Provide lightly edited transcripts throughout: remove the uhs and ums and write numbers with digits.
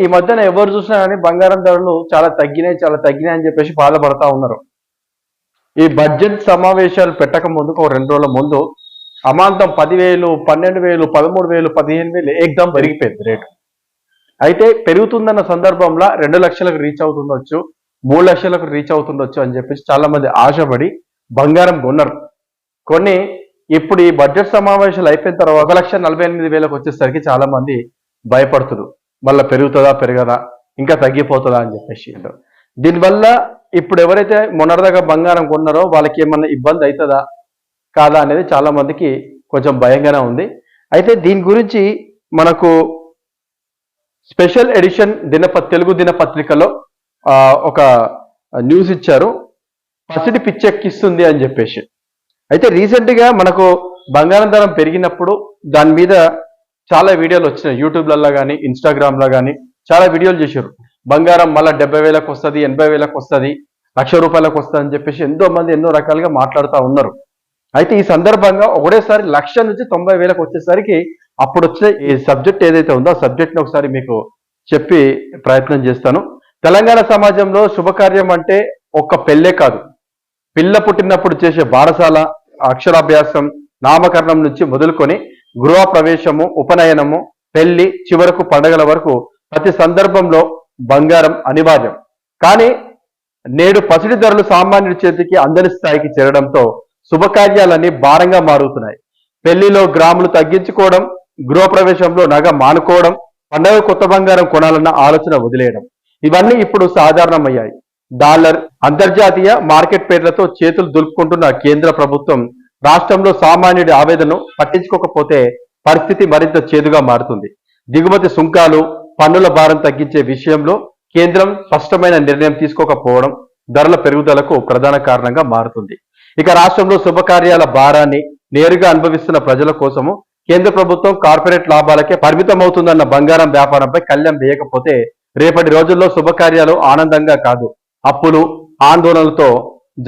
ఈ మధ్యన ఎవరు చూసినా కానీ బంగారం ధరలు చాలా తగ్గినాయి అని చెప్పేసి బాధపడతా ఉన్నారు. ఈ బడ్జెట్ సమావేశాలు పెట్టక ముందుకు ఒక 2 రోజుల ముందు అమాంతం 10,000, 12,000, 13,000, 15,000 ఏకదం పెరిగిపోయింది రేటు. అయితే పెరుగుతుందన్న సందర్భంలో 2 లక్షలకు రీచ్ అవుతుండొచ్చు, 3 లక్షలకు రీచ్ అవుతుండొచ్చు అని చెప్పేసి చాలా మంది ఆశపడి బంగారం కొన్నారు. కొన్ని ఇప్పుడు ఈ బడ్జెట్ సమావేశాలు అయిపోయిన తర్వాత 1,48,000 వచ్చేసరికి చాలా మంది భయపడుతున్నారు. మళ్ళీ పెరుగుతుందా పెరగదా, ఇంకా తగ్గిపోతుందా అని చెప్పేసి. దీనివల్ల ఇప్పుడు ఎవరైతే మొన్నటిదాకా బంగారం కొన్నారో వాళ్ళకి ఏమన్నా ఇబ్బంది అవుతుందా కాదా అనేది చాలా మందికి కొంచెం భయంగానే ఉంది. అయితే దీని గురించి మనకు స్పెషల్ ఎడిషన్ తెలుగు దినపత్రికలో ఒక న్యూస్ ఇచ్చారు, పసిడి పిచ్చెక్కిస్తుంది అని చెప్పేసి. అయితే రీసెంట్గా మనకు బంగారం ధరం పెరిగినప్పుడు దాని మీద చాలా వీడియోలు వచ్చినాయి. యూట్యూబ్లలో కానీ ఇన్స్టాగ్రామ్లో కానీ చాలా వీడియోలు చేశారు. బంగారం మళ్ళీ 70,000కు వస్తుంది, 80,000కు వస్తుంది, ₹1,00,000 వస్తుంది అని చెప్పేసి ఎంతో మంది ఎన్నో రకాలుగా మాట్లాడుతూ ఉన్నారు. అయితే ఈ సందర్భంగా ఒకటేసారి 1,00,000 నుంచి 90,000కు వచ్చేసరికి అప్పుడు వచ్చే ఈ సబ్జెక్ట్ ఏదైతే ఉందో ఆ సబ్జెక్ట్ని ఒకసారి మీకు చెప్పి ప్రయత్నం చేస్తాను. తెలంగాణ సమాజంలో శుభకార్యం అంటే ఒక్క పెళ్ళే కాదు, పిల్ల పుట్టినప్పుడు చేసే బారసాల, అక్షరాభ్యాసం, నామకరణం నుంచి మొదలుకొని గృహ ప్రవేశము, ఉపనయనము, పెళ్లి, చివరకు పండగల వరకు ప్రతి సందర్భంలో బంగారం అనివార్యం. కానీ నేడు పసిడి ధరలు సామాన్యుడి చేతికి అందని స్థాయికి చేరడంతో శుభకార్యాలన్నీ భారంగా మారుతున్నాయి. పెళ్లిలో గ్రాములు తగ్గించుకోవడం, గృహప్రవేశంలో నగ మానుకోవడం, పండగ కొత్త బంగారం కొనాలన్న ఆలోచన వదిలేయడం, ఇవన్నీ ఇప్పుడు సాధారణమయ్యాయి. డాలర్, అంతర్జాతీయ మార్కెట్ పేర్లతో చేతులు దులుపుకుంటున్న కేంద్ర ప్రభుత్వం రాష్ట్రంలో సామాన్యుడి ఆవేదనను పట్టించుకోకపోతే పరిస్థితి మరింత చేదుగా మారుతుంది. దిగుమతి సుంకాలు, పన్నుల భారం తగ్గించే విషయంలో కేంద్రం స్పష్టమైన నిర్ణయం తీసుకోకపోవడం ధరల పెరుగుదలకు ప్రధాన కారణంగా మారుతుంది. ఇక రాష్ట్రంలో శుభకార్యాల భారాన్ని నేరుగా అనుభవిస్తున్న ప్రజల కోసము కేంద్ర ప్రభుత్వం కార్పొరేట్ లాభాలకే పరిమితమవుతుందన్న బంగారం వ్యాపారంపై కళ్లెం వేయకపోతే రేపటి రోజుల్లో శుభకార్యాలు ఆనందంగా కాదు, అప్పులు, ఆందోళనలతో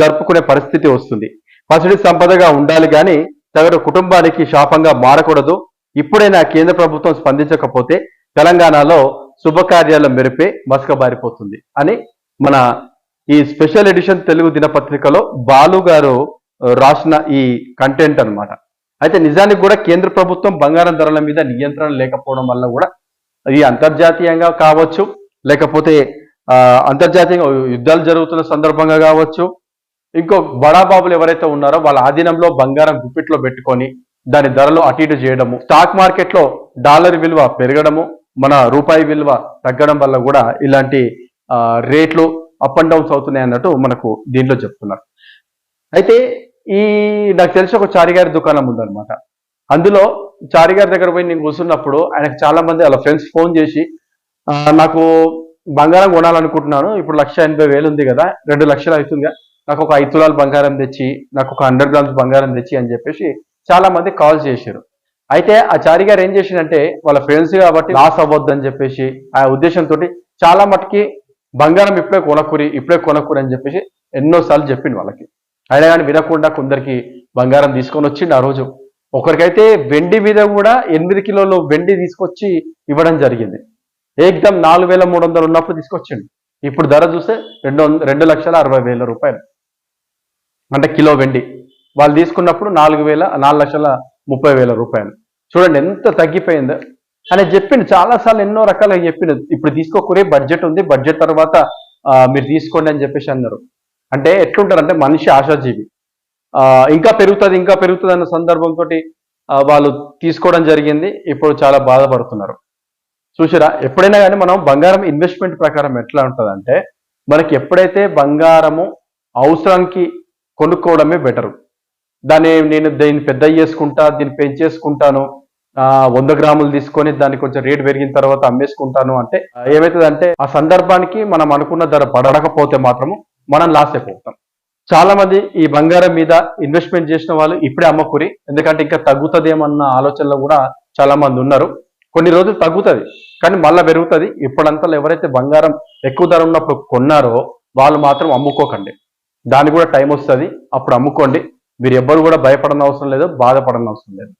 జరుపుకునే పరిస్థితి వస్తుంది. పసిడి సంపదగా ఉండాలి కానీ సగటు కుటుంబానికి శాపంగా మారకూడదు. ఇప్పుడైనా కేంద్ర ప్రభుత్వం స్పందించకపోతే తెలంగాణలో శుభకార్యాల మెరుపే మసకబారిపోతుంది అని మన ఈ స్పెషల్ ఎడిషన్ తెలుగు దినపత్రికలో బాలు గారు రాసిన ఈ కంటెంట్ అన్నమాట. అయితే నిజానికి కూడా కేంద్ర ప్రభుత్వం బంగారం ధరల మీద నియంత్రణ లేకపోవడం వల్ల కూడా ఇది అంతర్జాతీయంగా కావచ్చు, లేకపోతే అంతర్జాతీయంగా యుద్ధాలు జరుగుతున్న సందర్భంగా కావచ్చు, ఇంకో బడాబాబులు ఎవరైతే ఉన్నారో వాళ్ళ ఆధీనంలో బంగారం గుప్పిట్లో పెట్టుకొని దాని ధరలు అటు ఇటు చేయడము, స్టాక్ మార్కెట్లో డాలర్ విలువ పెరగడము, మన రూపాయి విలువ తగ్గడం వల్ల కూడా ఇలాంటి రేట్లు అప్ అండ్ డౌన్స్ అవుతున్నాయి అన్నట్టు మనకు దీంట్లో చెప్తున్నారు. అయితే నాకు తెలిసి ఒక చారిగారి దుకాణం ఉందన్నమాట. అందులో చారిగారి దగ్గర పోయి నేను కూర్చున్నప్పుడు ఆయనకు చాలా మంది వాళ్ళ ఫ్రెండ్స్ ఫోన్ చేసి నాకు బంగారం కొనాలనుకుంటున్నాను, ఇప్పుడు 1,80,000 ఉంది కదా, 2 లక్షలు అవుతుందిగా, నాకు ఒక 5 తులాలు బంగారం తెచ్చి, నాకు ఒక 100 గ్రామ్స్ బంగారం తెచ్చి అని చెప్పేసి చాలా మంది కాల్ చేశారు. అయితే ఆ చారి గారు ఏం చేసిందంటే వాళ్ళ ఫ్రెండ్స్ కాబట్టి లాస్ అవ్వద్దు అని చెప్పేసి ఆ ఉద్దేశంతో చాలా మటుకి బంగారం ఇప్పుడే కొనకూరి అని చెప్పేసి ఎన్నోసార్లు చెప్పింది వాళ్ళకి. అయినా కానీ వినకుండా కొందరికి బంగారం తీసుకొని వచ్చింది. ఆ రోజు ఒకరికైతే వెండి మీద కూడా 8 కిలోలు వెండి తీసుకొచ్చి ఇవ్వడం జరిగింది. ఏకదం 4,300 ఉన్నప్పుడు తీసుకొచ్చిండు. ఇప్పుడు ధర చూస్తే 2,60,000 అంటే కిలో వెండి. వాళ్ళు తీసుకున్నప్పుడు 4,30,000 చూడండి ఎంత తగ్గిపోయిందో అని చెప్పింది. చాలాసార్లు ఎన్నో రకాలుగా చెప్పింది. ఇప్పుడు తీసుకోకూరే, బడ్జెట్ ఉంది, బడ్జెట్ తర్వాత మీరు తీసుకోండి అని చెప్పేసి అన్నారు. అంటే ఎట్లుంటారంటే మనిషి ఆశాజీవి, ఇంకా పెరుగుతుంది అన్న సందర్భంతో వాళ్ళు తీసుకోవడం జరిగింది. ఇప్పుడు చాలా బాధపడుతున్నారు. చూసారా, ఎప్పుడైనా కానీ మనం బంగారం ఇన్వెస్ట్మెంట్ ప్రకారం ఎట్లా ఉంటుందంటే మనకి ఎప్పుడైతే బంగారము అవసరానికి కొనుక్కోవడమే బెటరు. నేను దీన్ని పెద్ద చేసుకుంటా, దీన్ని పెంచేసుకుంటాను, 100 గ్రాములు తీసుకొని దాన్ని కొంచెం రేటు పెరిగిన తర్వాత అమ్మేసుకుంటాను అంటే ఏమవుతుందంటే ఆ సందర్భానికి మనం అనుకున్న ధర పడకపోతే మాత్రము మనం లాస్ అయిపోతాం. చాలా మంది ఈ బంగారం మీద ఇన్వెస్ట్మెంట్ చేసిన వాళ్ళు ఇప్పుడే అమ్మకూరి, ఎందుకంటే ఇంకా తగ్గుతుందేమన్న ఆలోచనలో కూడా చాలా మంది ఉన్నారు. కొన్ని రోజులు తగ్గుతుంది కానీ మళ్ళీ పెరుగుతుంది. ఇప్పుడంతా ఎవరైతే బంగారం ఎక్కువ ధర ఉన్నప్పుడు కొన్నారో వాళ్ళు మాత్రం అమ్ముకోకండి. దానికి కూడా టైం వస్తుంది, అప్పుడు అమ్ముకోండి. మీరు ఎవ్వరు కూడా భయపడనవసరం లేదు, బాధపడనవసరం లేదు.